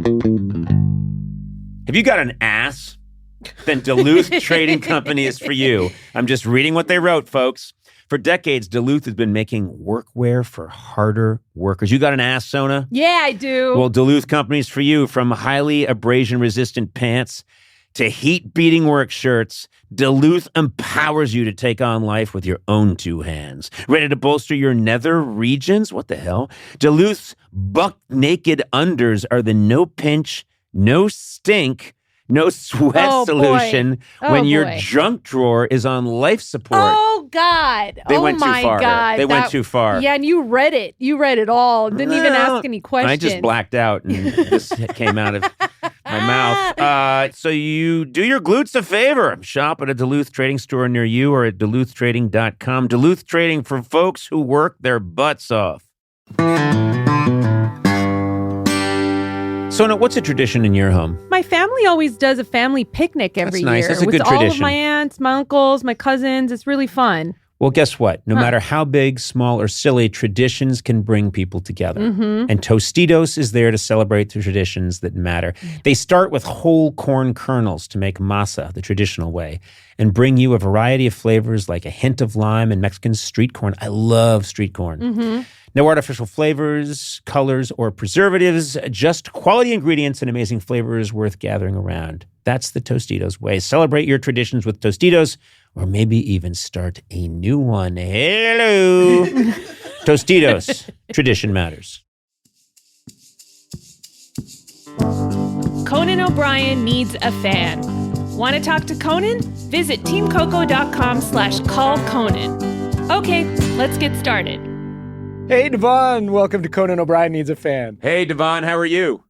Have you got an ass? Then Duluth Trading Company is for you. I'm just reading what they wrote, folks. For decades, Duluth has been making workwear for harder workers. You got an ass, Sona? Yeah, I do. Well, Duluth Company's for you. From highly abrasion-resistant pants to heat-beating work shirts, Duluth empowers you to take on life with your own two hands. Ready to bolster your nether regions? What the hell? Duluth's buck-naked unders are the no-pinch, no stink, no sweat solution when your junk drawer is on life support. Oh, God. They went too far. God. They went too far. Yeah, and you read it. You read it all. Didn't even ask any questions. I just blacked out and this came out of my mouth. So you do your glutes a favor. Shop at a Duluth Trading store near you or at duluthtrading.com. Duluth Trading for folks who work their butts off. Sona, what's a tradition in your home? My family always does a family picnic every year. That's nice. That's a with good all tradition. of my aunts, my uncles, my cousins. It's really fun. Well, guess what? No matter how big, small, or silly, traditions can bring people together. Mm-hmm. And Tostitos is there to celebrate the traditions that matter. They start with whole corn kernels to make masa the traditional way and bring you a variety of flavors like a hint of lime and Mexican street corn. I love street corn. Mm-hmm. No artificial flavors, colors, or preservatives, just quality ingredients and amazing flavors worth gathering around. That's the Tostitos way. Celebrate your traditions with Tostitos, or maybe even start a new one. Hello! Tostitos. Tradition matters. Conan O'Brien needs a fan. Want to talk to Conan? Visit teamcoco.com/callconan. Okay, let's get started. Hey, DeVaughn. Welcome to Conan O'Brien Needs a Fan. Hey, DeVaughn, how are you?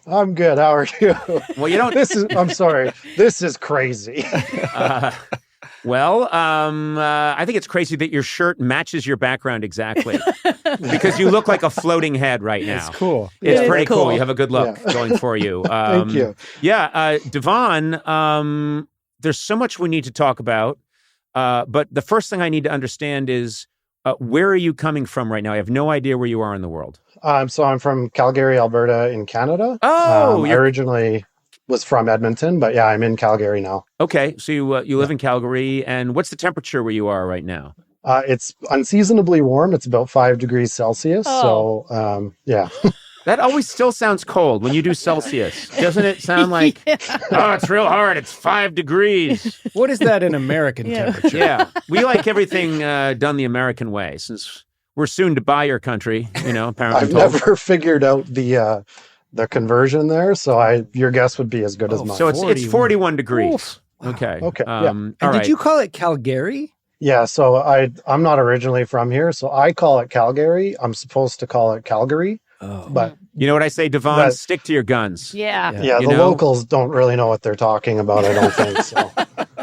I'm good. How are you? Well, you don't... I'm sorry. This is crazy. I think it's crazy that your shirt matches your background exactly. Because you look like a floating head right now. It's cool. It's pretty cool. You have a good look going for you. Thank you. Yeah, DeVaughn, there's so much we need to talk about. But the first thing I need to understand is, where are you coming from right now? I have no idea where you are in the world. So I'm from Calgary, Alberta in Canada. Oh, I originally was from Edmonton, but yeah, I'm in Calgary now. Okay, so you live in Calgary, and what's the temperature where you are right now? It's unseasonably warm. It's about 5 degrees Celsius. Oh. So, yeah. That always still sounds cold when you do Celsius. Doesn't it sound like, oh, it's real hard. It's 5 degrees. What is that in American temperature? Yeah. We like everything done the American way since we're soon to buy your country, apparently. I've never figured out the conversion there. So your guess would be as good as mine. So it's 41 degrees. Oof. Okay. Okay. And did you call it Calgary? Yeah, so I'm not originally from here, so I call it Calgary. I'm supposed to call it Calgary. Oh. But you know what I say, DeVaughn? Stick to your guns. Yeah. Yeah, the locals don't really know what they're talking about, I don't think so.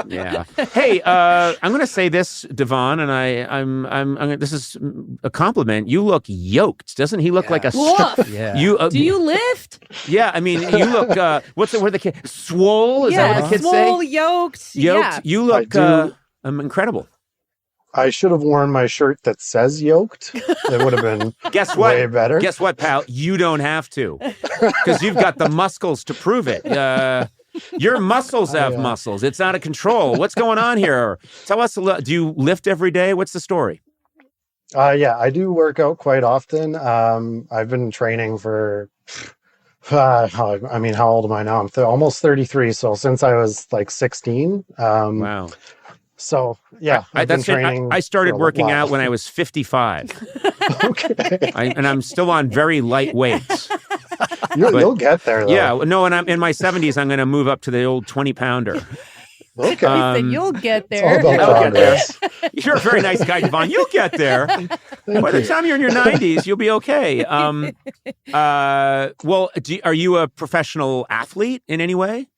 Yeah. Hey, I'm going to say this, DeVaughn, and I'm this is a compliment. You look yoked. Doesn't he look like a... Woof. Yeah. Do you lift? Yeah, I mean, you look... what's the word the kid... Swole? Is that what the kids swole, say? yoked. Yoked. Yeah. You look incredible. I should have worn my shirt that says yoked. It would have been way better. Guess what, pal? You don't have to. Because you've got the muscles to prove it. Your muscles have muscles. It's out of control. What's going on here? Tell us, do you lift every day? What's the story? Yeah, I do work out quite often. I've been training for... how old am I now? I'm almost 33. So since I was like 16. Wow. So, yeah, I've been training. I started working out when I was 55. Okay. And I'm still on very light weights. You'll get there, though. Yeah, no, and I'm in my 70s. I'm going to move up to the old 20-pounder. Okay. He said, you'll get there. It's all about progress. You're a very nice guy, DeVaughn. You'll get there. By the time you're in your 90s, you'll be okay. Are you a professional athlete in any way?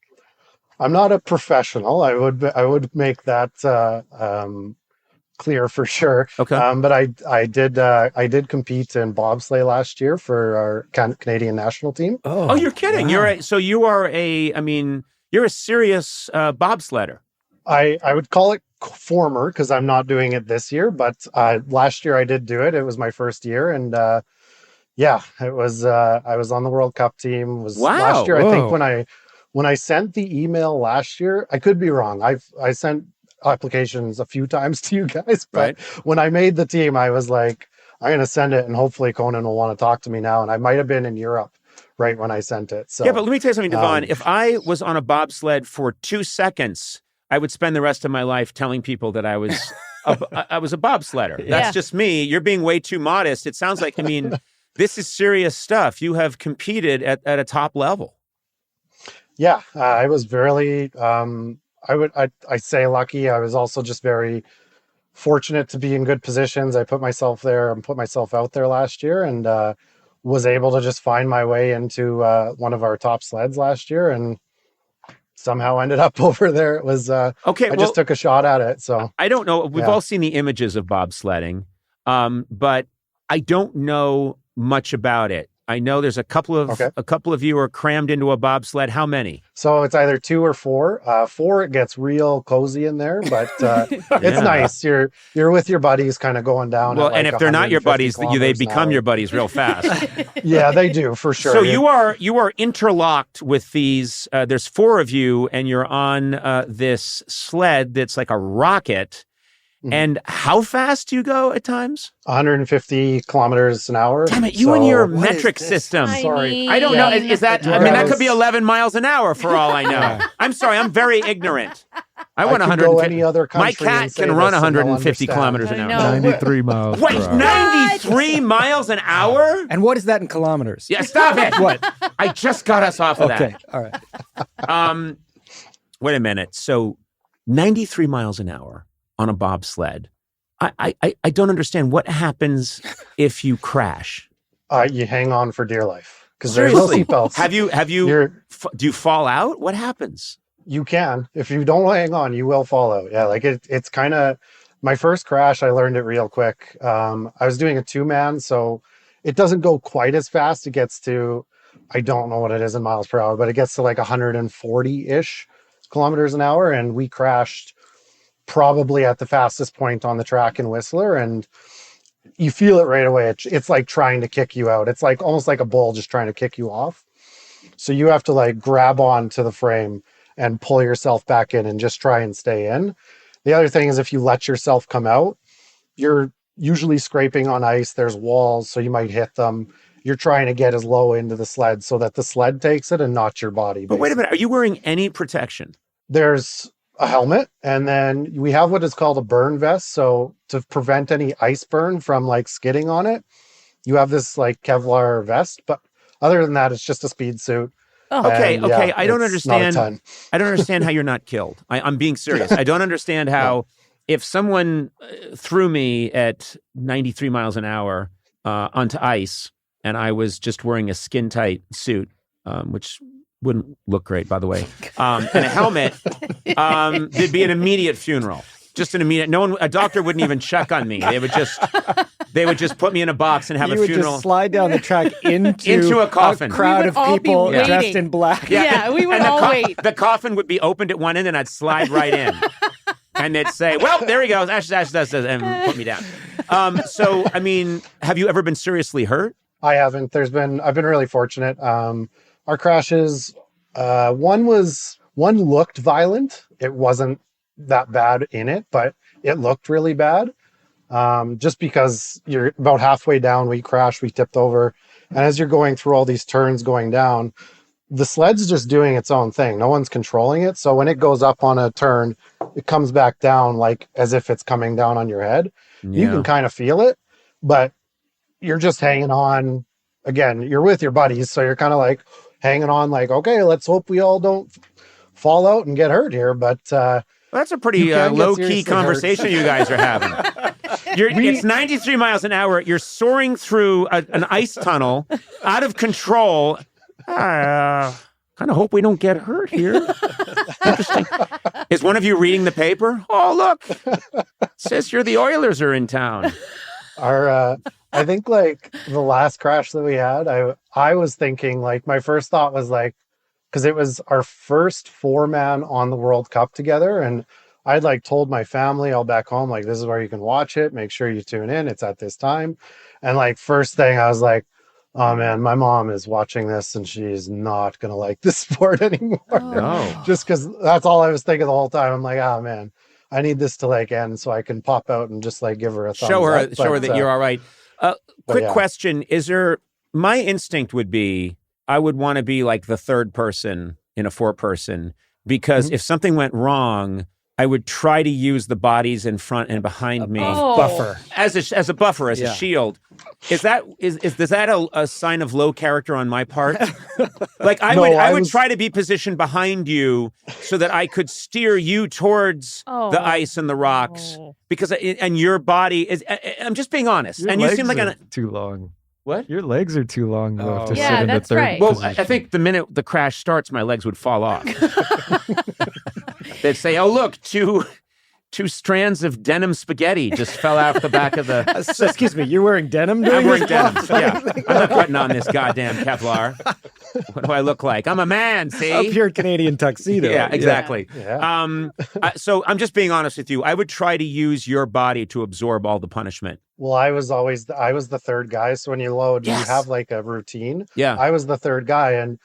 I'm not a professional. I would make that clear for sure. Okay. But I did compete in bobsleigh last year for our Canadian national team. Oh, you're kidding. Wow. You're a serious bobsledder. I would call it former because I'm not doing it this year, but last year I did do it. It was my first year, and Yeah, it was. I was on the World Cup team. Was Wow. last year? I think Whoa. when I sent the email last year, I could be wrong. I sent applications a few times to you guys, but Right. when I made the team, I was like, I'm going to send it, and hopefully Conan will want to talk to me now. And I might have been in Europe right when I sent it. So Yeah, but let me tell you something, DeVaughn. um, If I was on a bobsled for 2 seconds, I would spend the rest of my life telling people that I was I was a bobsledder. Yeah. That's just me. You're being way too modest. It sounds like, I mean, this is serious stuff. You have competed at a top level. yeah, I was very. I say lucky. I was also just very fortunate to be in good positions. I put myself there and put myself out there last year, and was able to just find my way into one of our top sleds last year, and somehow ended up over there. It was Okay, I just took a shot at it. So I don't know. We've yeah. all seen the images of bobsledding, but I don't know much about it. I know there's a couple of you are crammed into a bobsled. How many? So it's either 2 or 4. 4, it gets real cozy in there, but it's Yeah. nice. You're with your buddies, kind of going down. Well, at like and if they're not your 150 buddies, they kilometers an become hour. your buddies real fast. Yeah, they do for sure. So you are interlocked with these. There's 4 of you, and you're on this sled that's like a rocket. Mhm. And how fast do you go at times? 150 kilometers an hour. Damn it, you and your What is metric this? system. Sorry. I don't know. Is that? I mean, that could be 11 miles an hour for all I know. Yeah. I'm sorry. I'm very ignorant. I went could go 150. any other My country cat and say can run this and they'll 150 understand. kilometers an I hour. know. 93 miles Wait, per hour. 93 miles an hour? And what is that in kilometers? Yeah, stop it. What? I just got us off of Okay. All right. that. Wait a minute. So 93 miles an hour on a bobsled. I don't understand what happens if you crash. You hang on for dear life because there's no Seriously. seatbelts. Have you You're, do you fall out? What happens? you can. If you don't hang on, you will fall out. Yeah, like it's kind of my first crash. I learned it real quick. I was doing a 2-man, so it doesn't go quite as fast. It gets to, I don't know what it is in miles per hour, but it gets to like 140-ish kilometers an hour, and we crashed probably at the fastest point on the track in Whistler, and you feel it right away. It's like trying to kick you out. It's like almost like a bull just trying to kick you off. So you have to like grab on to the frame and pull yourself back in and just try and stay in. The other thing is if you let yourself come out, you're usually scraping on ice. There's walls, so you might hit them. You're trying to get as low into the sled so that the sled takes it and not your body. But wait a basically. minute. Are you wearing any protection? There's a helmet, and then we have what is called a burn vest. So to prevent any ice burn from like skidding on it, you have this like Kevlar vest. But other than that, it's just a speed suit. Okay, And, okay. yeah, I don't it's not a understand. ton. I don't understand how you're not killed. I'm being serious. I don't understand how if someone threw me at 93 miles an hour onto ice and I was just wearing a skin tight suit, which wouldn't look great, by the way, and a helmet, there'd be an immediate funeral. Just an immediate. A doctor wouldn't even check on me. They would just put me in a box and have You a would funeral. just slide down the track into a coffin. crowd We would of all be people waiting. dressed in black. Yeah, we would And all wait. The coffin would be opened at one end, and I'd slide right in, and they'd say, "Well, there he goes, ashes, ashes, ashes," and put me down. So, I mean, have you ever been seriously hurt? I haven't. I've been really fortunate. Our crashes, one looked violent. It wasn't that bad in it, but it looked really bad. Just because you're about halfway down, we crashed, we tipped over. And as you're going through all these turns going down, the sled's just doing its own thing. No one's controlling it. So when it goes up on a turn, it comes back down like as if it's coming down on your head. You can kind of feel it, but you're just hanging on. Again, you're with your buddies, so you're kind of like hanging on like, okay, let's hope we all don't fall out and get hurt here. But Well, that's a pretty You can get low-key seriously conversation you guys are having. It's 93 miles an hour. You're soaring through an ice tunnel, out of control. Kind of hope we don't get hurt here. Interesting. Is one of you reading the paper? Oh, look. It says here the Oilers are in town. I think like the last crash that we had, I was thinking like my first thought was like, because it was our first 4-man on the World Cup together, and I'd like told my family all back home, like, this is where you can watch it. Make sure you tune in. It's at this time. And like first thing I was like, oh man, my mom is watching this and she's not going to like this sport anymore. No. Just because that's all I was thinking the whole time. I'm like, oh man, I need this to like end so I can pop out and just like give her a thumbs Show her up. that you're all right. Quick question. My instinct would be, I would want to be like the third person in a 4-person, because if something went wrong, I would try to use the bodies in front and behind me. Buffer. As a buffer, as a shield. Is that a sign of low character on my part? Like I would try to be positioned behind you so that I could steer you towards the ice and the rocks, because and your body is. I'm just being honest. Your and you legs seem like are too long. What? Your legs are too long though to Yeah, sit in the that's third right. Well, position. I think the minute the crash starts, my legs would fall off. They'd say, "Oh, look, two strands of denim spaghetti just fell off the back of the." Excuse me, you're wearing denim during I'm wearing this denim. box? Yeah, I'm not putting on this goddamn Kevlar. What do I look like? I'm a man. See, A pure Canadian tuxedo. Yeah, exactly. Yeah. So I'm just being honest with you. I would try to use your body to absorb all the punishment. Well, I was the third guy. So when you load, Yes. you have like a routine. Yeah. I was the third guy. And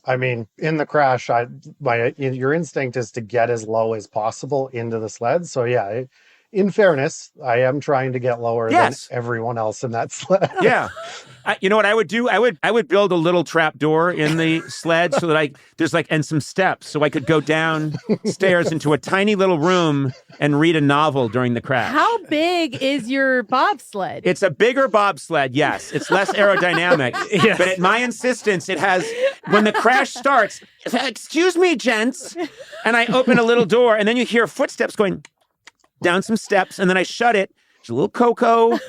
I mean, in the crash, your instinct is to get as low as possible into the sled. So yeah, in fairness, I am trying to get lower than everyone else in that sled. Yeah. You know what I would do? I would build a little trap door in the sled so that there's and some steps so I could go downstairs into a tiny little room and read a novel during the crash. How big is your bobsled? It's a bigger bobsled, yes. It's less aerodynamic. But at my insistence, it has, when the crash starts, excuse me, gents. And I open a little door and then you hear footsteps going down some steps, and then I shut it. There's a little cocoa,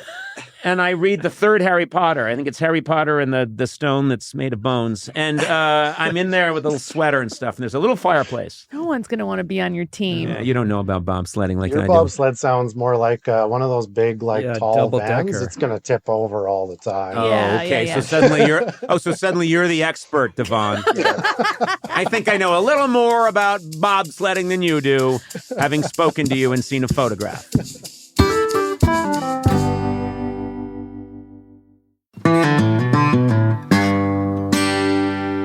and I read the third Harry Potter. I think it's Harry Potter and the stone that's made of bones. And I'm in there with a little sweater and stuff, and there's a little fireplace. No one's going to want to be on your team. Yeah, you don't know about bobsledding like Your I bobsled sounds more like one of those big, tall double vans. decker. It's going to tip over all the time. do. Yeah, Okay. yeah. So suddenly you're the expert, DeVaughn. I think I know a little more about bobsledding than you do, having spoken to you and seen a photograph.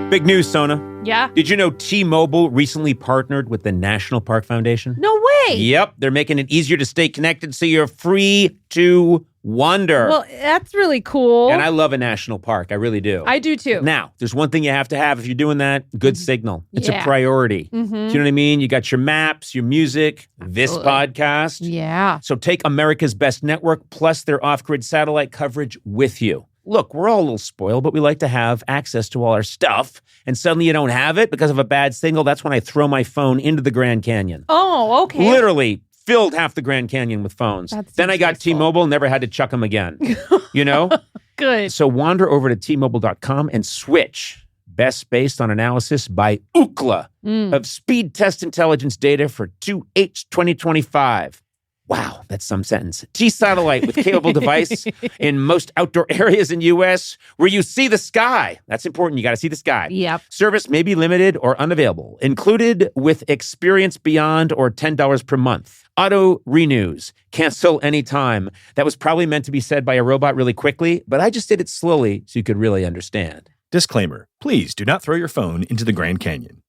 Big news, Sona. Yeah. Did you know T-Mobile recently partnered with the National Park Foundation? No way. Yep, they're making it easier to stay connected so you're free to wander. Well, that's really cool. And I love a national park. I really do. I do too. Now, there's one thing you have to have if you're doing that, good signal. It's a Yeah. priority. Do you know what I mean? You got your maps, your music, this podcast. Yeah. So take America's Best Network plus their off-grid satellite coverage with you. Look, we're all a little spoiled, but we like to have access to all our stuff. And suddenly you don't have it because of a bad signal. That's when I throw my phone into the Grand Canyon. Oh, okay. Literally filled half the Grand Canyon with phones. Then I got T-Mobile, never had to chuck them again. You know? Good. So wander over to T-Mobile.com and switch. Best based on analysis by Ookla of speed test intelligence data for 2H 2025. Wow, that's some sentence. T-Satellite with capable device in most outdoor areas in U.S. where you see the sky. That's important. You got to see the sky. Yep. Service may be limited or unavailable. Included with Experience Beyond or $10 per month. Auto renews. Cancel anytime. That was probably meant to be said by a robot really quickly, but I just did it slowly so you could really understand. Disclaimer, please do not throw your phone into the Grand Canyon.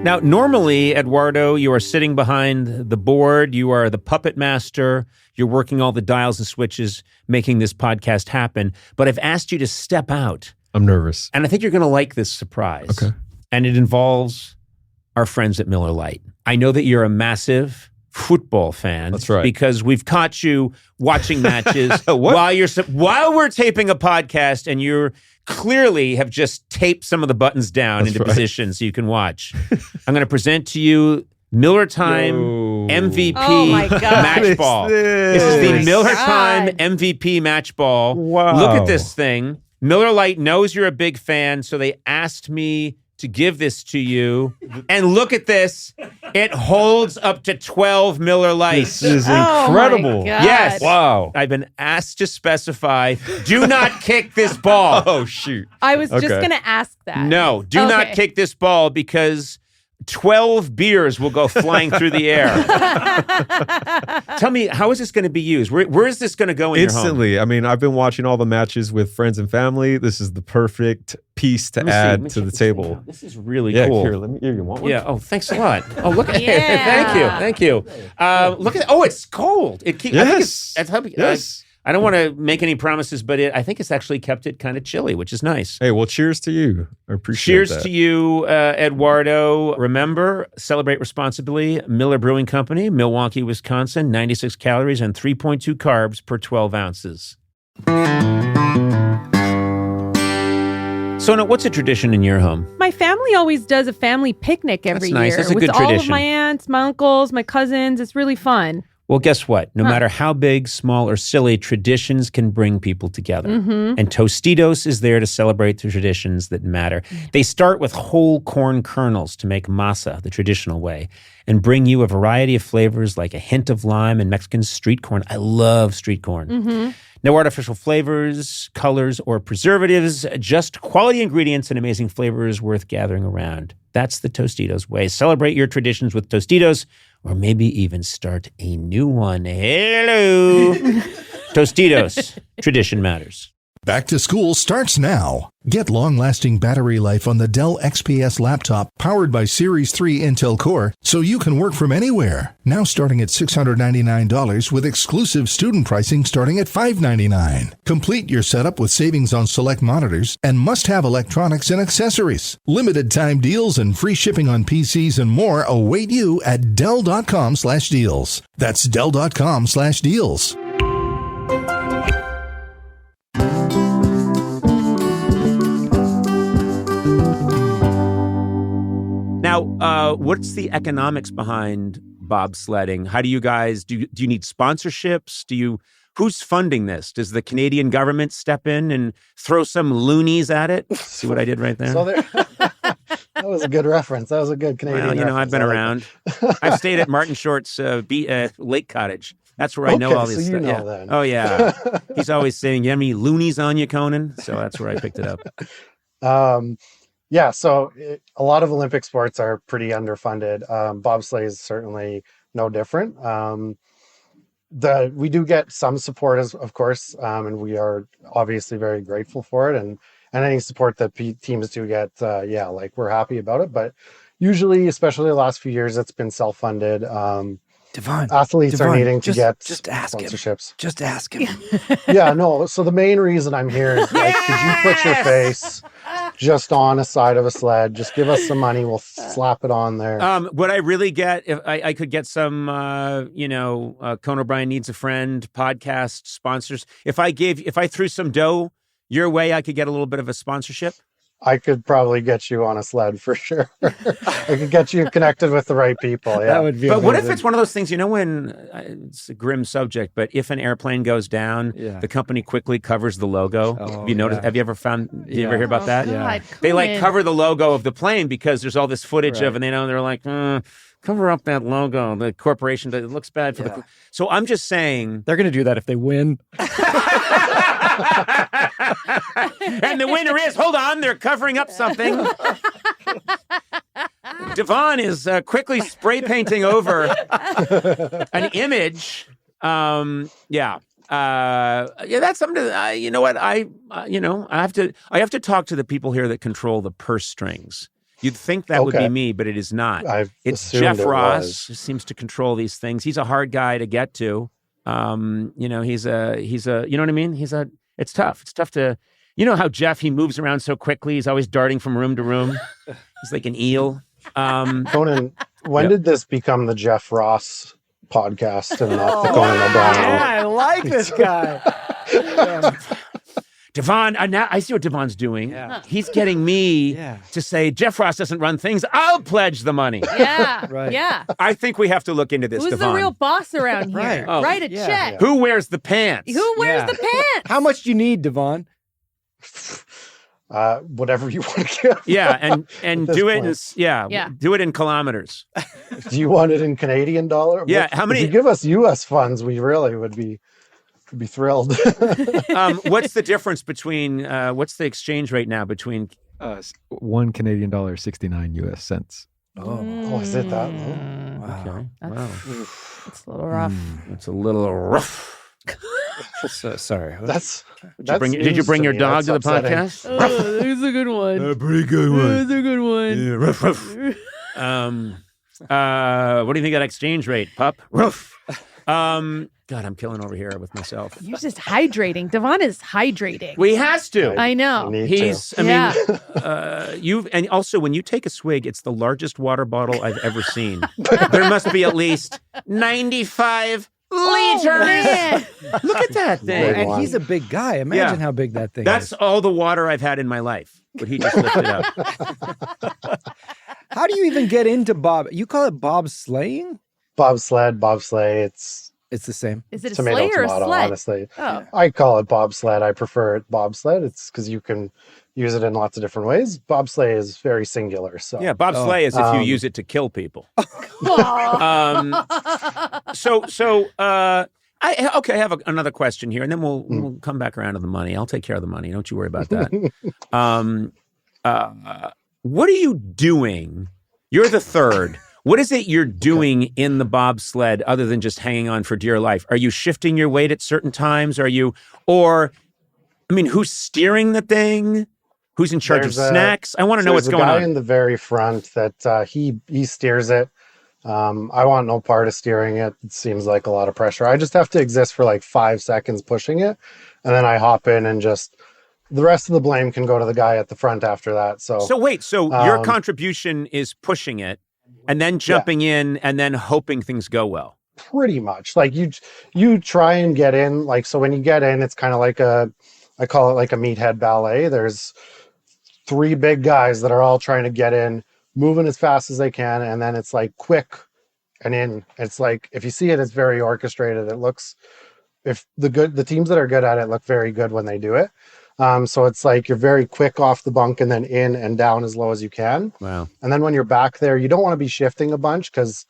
Now, normally, Eduardo, you are sitting behind the board. You are the puppet master. You're working all the dials and switches, making this podcast happen. But I've asked you to step out. I'm nervous. And I think you're going to like this surprise. Okay. And it involves our friends at Miller Lite. I know that you're a massive football fan. That's right. Because we've caught you watching matches while we're taping a podcast, and you're clearly have just taped some of the buttons down into position so you can watch. I'm going to present to you Miller Time MVP Oh my God. match ball. This is the my Miller God. Time MVP match ball. Wow. Look at this thing. Miller Lite knows you're a big fan, so they asked me to give this to you. And look at this. It holds up to 12 Miller Lights. This is Oh my incredible. God. Yes. Wow. I've been asked to specify, do not kick this ball. Oh, shoot. I was just Okay. going to ask that. No, do not Okay. kick this ball because 12 beers will go flying through the air. Tell me, how is this going to be used? Where is this going to go in Instantly. I mean, I've been watching all the matches with friends and family. This is the perfect piece to add to the table. This is really Yeah, cool. here, you want one? Yeah. Oh, thanks a lot. Oh, look at it. Yeah. Thank you. Look at. Oh, it's cold. It keeps. Yes. Yes. I don't want to make any promises, but I think it's actually kept it kind of chilly, which is nice. Hey, well, cheers to you. I appreciate Cheers that. to you, Eduardo. Remember, celebrate responsibly. Miller Brewing Company, Milwaukee, Wisconsin. 96 calories and 3.2 carbs per 12 ounces. Sona, what's a tradition in your home? My family always does a family picnic every That's nice. year That's a with good all of tradition. my aunts, my uncles, my cousins. It's really fun. Well, guess what? No matter how big, small, or silly, traditions can bring people together. And Tostitos is there to celebrate the traditions that matter. They start with whole corn kernels to make masa the traditional way and bring you a variety of flavors like a hint of lime and Mexican street corn. I love street corn. No artificial flavors, colors, or preservatives, just quality ingredients and amazing flavors worth gathering around. That's the Tostitos way. Celebrate your traditions with Tostitos, or maybe even start a new one. Hello. Tostitos. Tradition matters. Back to school starts now. Get long-lasting battery life on the Dell XPS laptop powered by Series 3 Intel Core so you can work from anywhere. Now starting at $699 with exclusive student pricing starting at $599. Complete your setup with savings on select monitors and must-have electronics and accessories. Limited time deals and free shipping on PCs and more await you at Dell.com/deals. That's Dell.com/deals. Now, what's the economics behind bobsledding? How do you guys do you need sponsorships? Who's funding this? Does the Canadian government step in and throw some loonies at it? See what I did right there? So that was a good reference. That was a good Canadian Well, reference. I've been around. I've stayed at Martin Short's lake cottage. That's where I know all this so stuff. you know Yeah. then. Oh, yeah. He's always saying, you have any loonies on you, Conan? So that's where I picked it up. Yeah, so a lot of Olympic sports are pretty underfunded. Bobsleigh is certainly no different. We do get some support, of course, and we are obviously very grateful for it. And any support that teams do get, we're happy about it. But usually, especially the last few years, it's been self-funded. DeVaughn, Athletes are needing to get just ask sponsorships. him. Just ask him. Yeah, no. So the main reason I'm here is like, could you put your face just on a side of a sled? Just give us some money. We'll slap it on there. Would I really get, if I could get some, Conan O'Brien Needs a Friend podcast sponsors? If I threw some dough your way, I could get a little bit of a sponsorship? I could probably get you on a sled for sure. I could get you connected with the right people. Yeah. That would be But what if amazing. it's one of those things, when, it's a grim subject, but if an airplane goes down, the company quickly covers the logo. Oh, Have you noticed? yeah. Have you ever did you ever hear about that? God, They Conan. cover the logo of the plane because there's all this footage of, Right. and they're like, cover up that logo. The corporation, it looks bad for the. So I'm just saying. They're going to do that if they win. And the winner is, hold on, they're covering up something. DeVaughn is quickly spray painting over an image. That's something to, you know what? I have to talk to the people here that control the purse strings. You'd think that would be me, but it is not. It's Jeff Ross who seems to control these things. He's a hard guy to get to. He's a, you know what I mean? It's tough. It's tough to, how Jeff, he moves around so quickly. He's always darting from room to room. He's like an eel. Conan, when did this become the Jeff Ross podcast and not the Conan O'Brien? Yeah, I like this guy. DeVaughn, now I see what DeVaughn's doing. Yeah. He's getting me to say, Jeff Ross doesn't run things. I'll pledge the money. Yeah. Right. Yeah. I think we have to look into this, Who's DeVaughn. the real boss around here? Right. Oh. Write a Yeah. check. Who wears the pants? Who wears Yeah. the pants? How much do you need, DeVaughn? Whatever you want to give. Yeah, and At do it this in do it in kilometers. Do you want it in Canadian dollar? Yeah, how many- If you give us U.S. funds, we really would be thrilled. What's the difference between what's the exchange rate now between $1 Canadian dollar, 69 US cents. Oh, is it that low? wow. Okay. Wow. It's a little rough. It's a little rough. So, sorry. That's Did you bring your dog to the podcast? Oh, there's a good one. Pretty good one. There's a good one. Yeah, rough, rough. What do you think of that exchange rate, pup? Rough. God, I'm killing over here with myself. You're just hydrating. DeVaughn is hydrating. He has to. I know. You need He's. I Yeah. mean, you've and also when you take a swig, it's the largest water bottle I've ever seen. There must be at least 95 liters. Man. Look at that thing. Big And he's a big guy. Imagine Yeah. how big that thing That's is. all the water I've had in my life. But he just lifted up. How do you even get into bob? You call it bobsleighing? bobsleigh. It's the same. Is it a Tomato, sleigh or a tomato, sled? honestly. Oh. I call it bobsled. I prefer it bobsled. It's because you can use it in lots of different ways. Bobsleigh is very singular. So Yeah, bobsleigh is if you Um, use it to kill people. Aw. I have another question here, and then we'll come back around to the money. I'll take care of the money. Don't you worry about that. What are you doing? You're the third. What is it you're doing in the bobsled other than just hanging on for dear life? Are you shifting your weight at certain times? Who's steering the thing? Who's in charge of snacks? I want to know what's there's going a guy on. in the very front that he steers it. I want no part of steering it. It seems like a lot of pressure. I just have to exist for like 5 seconds pushing it, and then I hop in and just the rest of the blame can go to the guy at the front after that. So Your contribution is pushing it and then jumping in and then hoping things go well. pretty much like you try and get in, like, so when you get in, it's kind of like I call it like a meathead ballet. There's 3 big guys that are all trying to get in, moving as fast as they can, and then it's like quick and in. It's like, if you see it, it's very orchestrated. It looks, if the teams that are good at it look very good when they do it. So it's like you're very quick off the bunk and then in and down as low as you can. Wow. And then when you're back there, you don't want to be shifting a bunch, because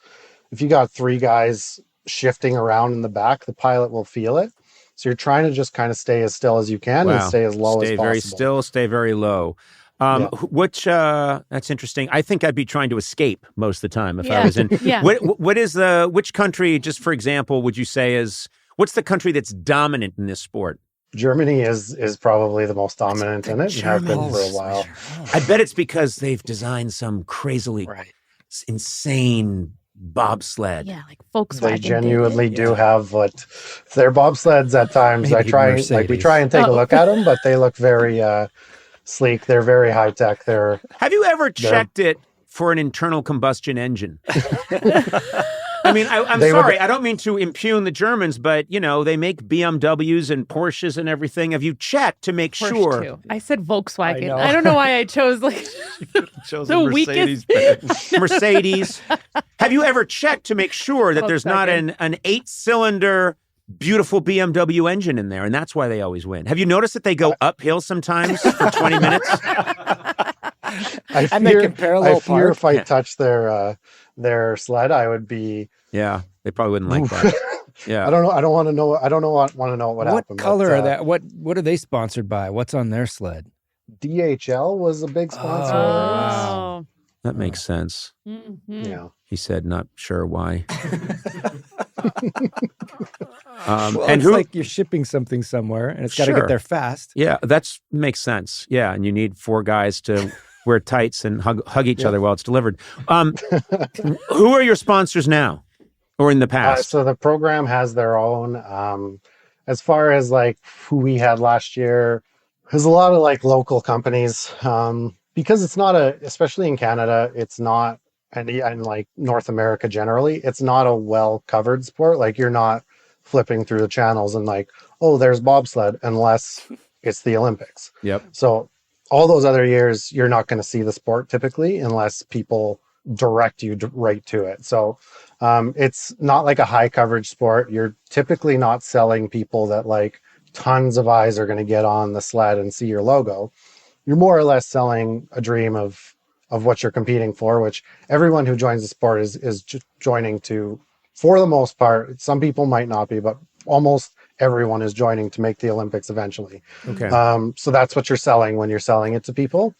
if you got 3 guys shifting around in the back, the pilot will feel it. So you're trying to just kind of stay as still as you can and stay as low as possible. Stay very still, stay very low. Which that's interesting. I think I'd be trying to escape most of the time if I was in. Yeah. Which country, just for example, would you say what's the country that's dominant in this sport? Germany is probably the most dominant in it and have been for a while. I bet it's because they've designed some crazily insane bobsled. Yeah, like Volkswagen. They genuinely do have their bobsleds at times. Maybe We try and take a look at them, but they look very sleek. They're very high tech. Have you ever checked it for an internal combustion engine? I mean, I'm sorry. I don't mean to impugn the Germans, but, they make BMWs and Porsches and everything. Have you checked to make sure? Too. I said Volkswagen. I know. I don't know why I chose the weakest. Mercedes. Have you ever checked to make sure that there's not an 8-cylinder beautiful BMW engine in there? And that's why they always win. Have you noticed that they go uphill sometimes for 20 minutes? I fear if I touch their sled, I would be. Yeah, they probably wouldn't like that. Yeah, I don't know. I don't want to know. I don't know. Want to know what happened. What color are that? What are they sponsored by? What's on their sled? DHL was a big sponsor. Oh. That makes sense. Mm-hmm. Yeah. He said, not sure why. It's like you're shipping something somewhere and it's got to get there fast. Yeah, that makes sense. Yeah, and you need 4 guys to wear tights and hug each other while it's delivered. Who are your sponsors now or in the past? So the program has their own. As far as like who we had last year, there's a lot of like local companies because it's not especially in Canada, it's not, and like North America generally, it's not a well covered sport. Like you're not flipping through the channels and like, oh, there's bobsled, unless it's the Olympics. Yep. So all those other years, you're not going to see the sport typically unless people direct you right to it. So it's not like a high coverage sport. You're typically not selling people that like tons of eyes are going to get on the sled and see your logo. You're more or less selling a dream of what you're competing for, which everyone who joins the sport is joining to, for the most part. Some people might not be, but almost everyone is joining to make the Olympics eventually. Okay. So that's what you're selling when you're selling it to people.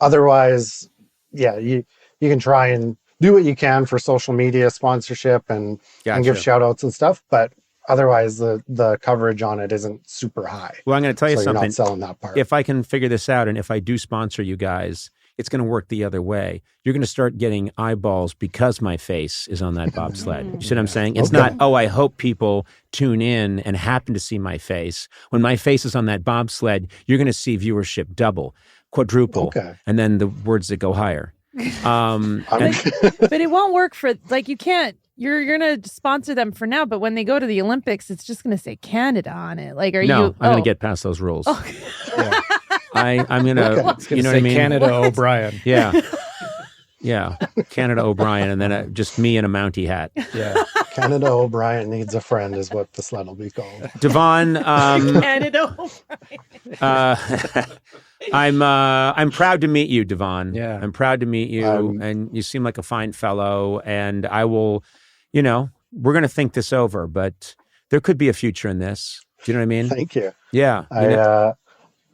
Otherwise, yeah, you you can try and do what you can for social media sponsorship and give shout outs and stuff. But otherwise, the coverage on it isn't super high. Well, I'm going to tell you something. You're not selling that part. If I can figure this out, and if I do sponsor you guys, it's going to work the other way. You're going to start getting eyeballs because my face is on that bobsled. You see what I'm saying? It's not, I hope people tune in and happen to see my face. When my face is on that bobsled, you're going to see viewership double, quadruple, and then the words that go higher. But it won't work for, like, you can't, you're going to sponsor them for now, but when they go to the Olympics, it's just going to say Canada on it. Like, I'm going to get past those rules. Yeah. I'm going to, you know what I mean? Canada O'Brien. Yeah. Yeah. Canada O'Brien, and then just me in a Mountie hat. Yeah. Canada O'Brien needs a friend is what the sled will be called. DeVaughn. Canada O'Brien. I'm proud to meet you, DeVaughn. Yeah. I'm proud to meet you, and you seem like a fine fellow, and I will, we're going to think this over, but there could be a future in this. Do you know what I mean? Thank you. Yeah.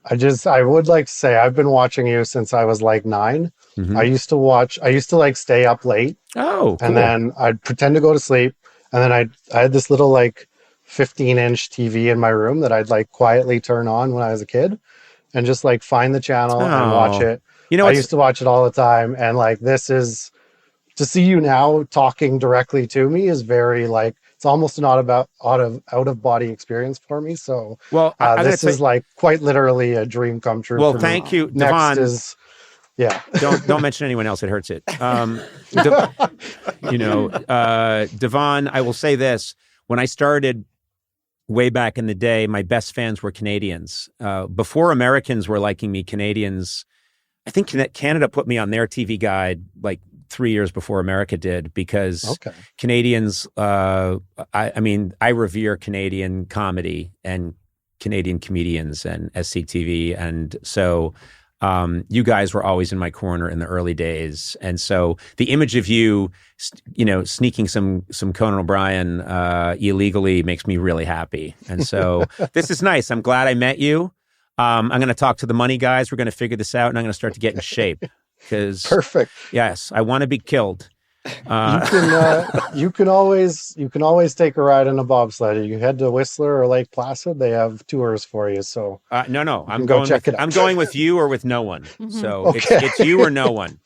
I would like to say I've been watching you since I was like 9. Mm-hmm. I used to like stay up late. Oh, cool. And then I'd pretend to go to sleep. And then I had this little like 15-inch TV in my room that I'd like quietly turn on when I was a kid and just like find the channel and watch it. I used to watch it all the time. And like, this is, to see you now talking directly to me is very like, it's almost not about out of body experience for me. So this is like quite literally a dream come true. Well, for thank me. you, Next DeVaughn. is, don't mention anyone else. It hurts it. DeVaughn, I will say this. When I started way back in the day, my best fans were Canadians. Before Americans were liking me, Canadians, I think Canada put me on their TV guide like 3 years before America did, because Canadians, I revere Canadian comedy and Canadian comedians and SCTV. And so you guys were always in my corner in the early days. And so the image of you, sneaking some Conan O'Brien illegally makes me really happy. And so this is nice. I'm glad I met you. I'm going to talk to the money guys. We're going to figure this out, and I'm going to start to get in shape. Perfect. Yes, I want to be killed. You can always take a ride in a bobsled. You head to Whistler or Lake Placid. They have tours for you. So no, I'm going. Check it out. I'm going with you or with no one. Mm-hmm. So it's you or no one.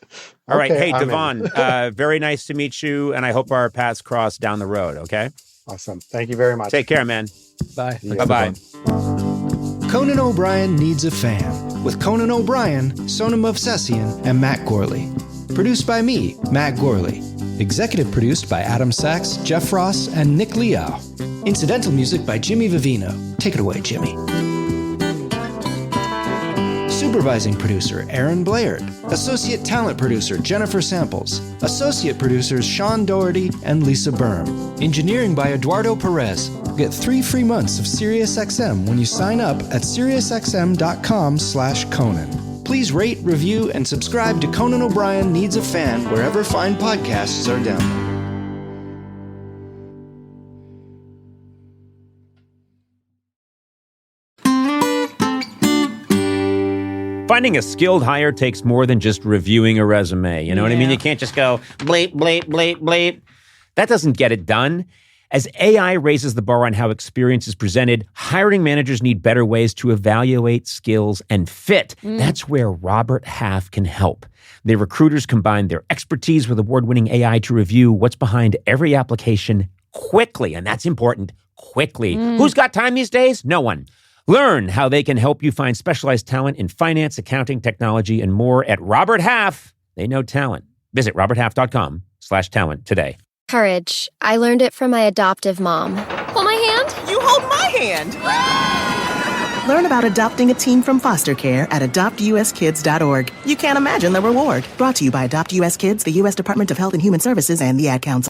All right. Hey, DeVaughn, very nice to meet you, and I hope our paths cross down the road. Okay. Awesome. Thank you very much. Take care, man. Bye. Bye. Conan O'Brien Needs a Fan, with Conan O'Brien, Sonam Movsesian, and Matt Gorley. Produced by me, Matt Gorley. Executive produced by Adam Sachs, Jeff Ross, and Nick Liao. Incidental music by Jimmy Vivino. Take it away, Jimmy. Supervising producer, Aaron Blaird. Associate talent producer, Jennifer Samples. Associate producers, Sean Doherty and Lisa Berm. Engineering by Eduardo Perez. Get 3 free months of SiriusXM when you sign up at SiriusXM.com/Conan. Please rate, review, and subscribe to Conan O'Brien Needs a Fan wherever fine podcasts are downloaded. Finding a skilled hire takes more than just reviewing a resume. You know what I mean? You can't just go bleep, bleep, bleep, bleep. That doesn't get it done. As AI raises the bar on how experience is presented, hiring managers need better ways to evaluate skills and fit. That's where Robert Half can help. Their recruiters combine their expertise with award-winning AI to review what's behind every application quickly, and that's important, quickly. Who's got time these days? No one. Learn how they can help you find specialized talent in finance, accounting, technology, and more at Robert Half. They know talent. Visit roberthalf.com/talent today. Courage. I learned it from my adoptive mom. Hold my hand. You hold my hand. Learn about adopting a teen from foster care at adoptuskids.org. You can't imagine the reward. Brought to you by Adopt US Kids, the U.S. Department of Health and Human Services, and the Ad Council.